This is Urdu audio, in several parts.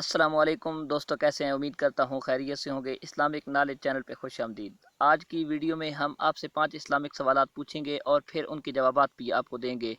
السلام علیکم دوستو، کیسے ہیں؟ امید کرتا ہوں خیریت سے ہوں گے۔ اسلامک نالج چینل پہ خوش آمدید۔ آج کی ویڈیو میں ہم آپ سے 5 اسلامک سوالات پوچھیں گے اور پھر ان کے جوابات بھی آپ کو دیں گے،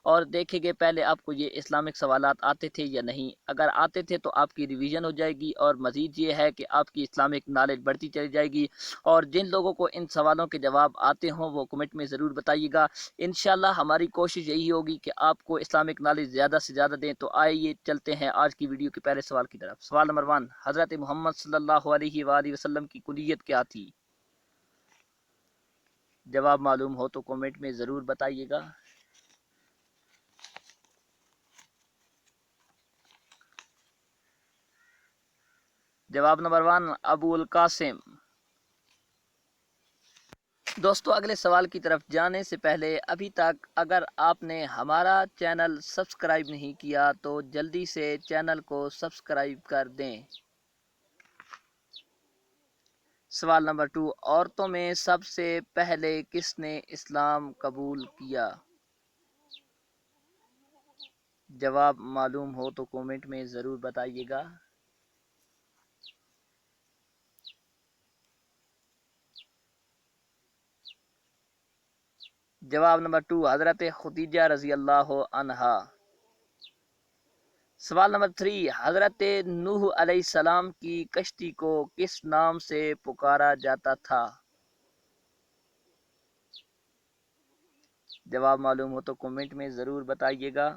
اور دیکھیں گے پہلے آپ کو یہ اسلامک سوالات آتے تھے یا نہیں۔ اگر آتے تھے تو آپ کی ریویژن ہو جائے گی، اور مزید یہ ہے کہ آپ کی اسلامک نالج بڑھتی چلی جائے گی۔ اور جن لوگوں کو ان سوالوں کے جواب آتے ہوں وہ کمنٹ میں ضرور بتائیے گا۔ انشاءاللہ ہماری کوشش یہی ہوگی کہ آپ کو اسلامک نالج زیادہ سے زیادہ دیں۔ تو آئیے چلتے ہیں آج کی ویڈیو کے پہلے سوال کی طرف۔ سوال نمبر 1، حضرت محمد صلی اللہ علیہ وآلہ وسلم کی کنیت کیا تھی؟ جواب معلوم ہو تو کمنٹ میں ضرور بتائیے گا۔ جواب نمبر 1، ابو القاسم۔ دوستو، اگلے سوال کی طرف جانے سے پہلے ابھی تک اگر آپ نے ہمارا چینل سبسکرائب نہیں کیا تو جلدی سے چینل کو سبسکرائب کر دیں۔ سوال نمبر 2، عورتوں میں سب سے پہلے کس نے اسلام قبول کیا؟ جواب معلوم ہو تو کومنٹ میں ضرور بتائیے گا۔ جواب نمبر 2، حضرت خدیجہ رضی اللہ عنہا۔ سوال نمبر 3، حضرت نوح علیہ السلام کی کشتی کو کس نام سے پکارا جاتا تھا؟ جواب معلوم ہو تو کمنٹ میں ضرور بتائیے گا۔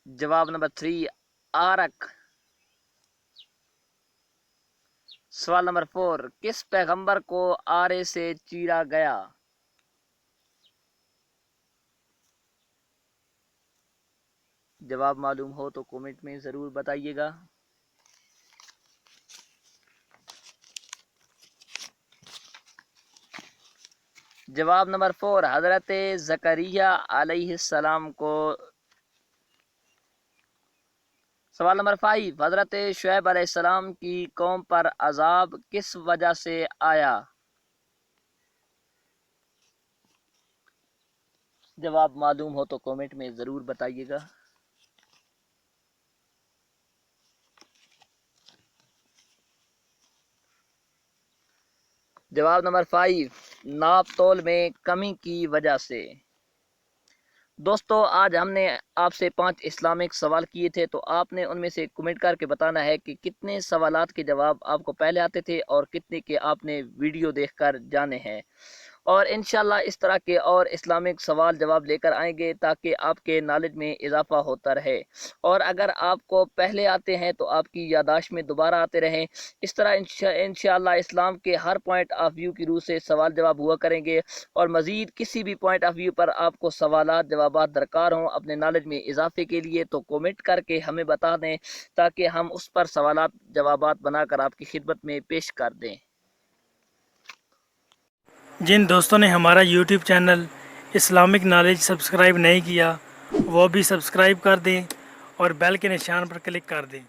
جواب نمبر 3، آرک۔ سوال نمبر 4، کس پیغمبر کو آرے سے چیرا گیا؟ جواب معلوم ہو تو کمنٹ میں ضرور بتائیے گا۔ جواب نمبر 4، حضرت زکریا علیہ السلام کو۔ سوال نمبر 5، حضرت شعیب علیہ السلام کی قوم پر عذاب کس وجہ سے آیا؟ جواب معلوم ہو تو کمنٹ میں ضرور بتائیے گا۔ جواب نمبر 5، ناپ تول میں کمی کی وجہ سے۔ دوستو، آج ہم نے آپ سے 5 اسلامک سوال کیے تھے، تو آپ نے ان میں سے کمنٹ کر کے بتانا ہے کہ کتنے سوالات کے جواب آپ کو پہلے آتے تھے اور کتنے کے آپ نے ویڈیو دیکھ کر جانے ہیں۔ اور انشاءاللہ اس طرح کے اور اسلامک سوال جواب لے کر آئیں گے تاکہ آپ کے نالج میں اضافہ ہوتا رہے، اور اگر آپ کو پہلے آتے ہیں تو آپ کی یادداشت میں دوبارہ آتے رہیں۔ اس طرح انشاءاللہ اسلام کے ہر پوائنٹ آف ویو کی روح سے سوال جواب ہوا کریں گے، اور مزید کسی بھی پوائنٹ آف ویو پر آپ کو سوالات جوابات درکار ہوں اپنے نالج میں اضافے کے لیے، تو کومنٹ کر کے ہمیں بتا دیں تاکہ ہم اس پر سوالات جوابات بنا کر آپ کی خدمت میں پیش کر دیں۔ جن دوستوں نے ہمارا YouTube channel Islamic knowledge subscribe نہیں کیا وہ بھی سبسکرائب کر دیں اور بیل کے نشان پر کلک کر دیں۔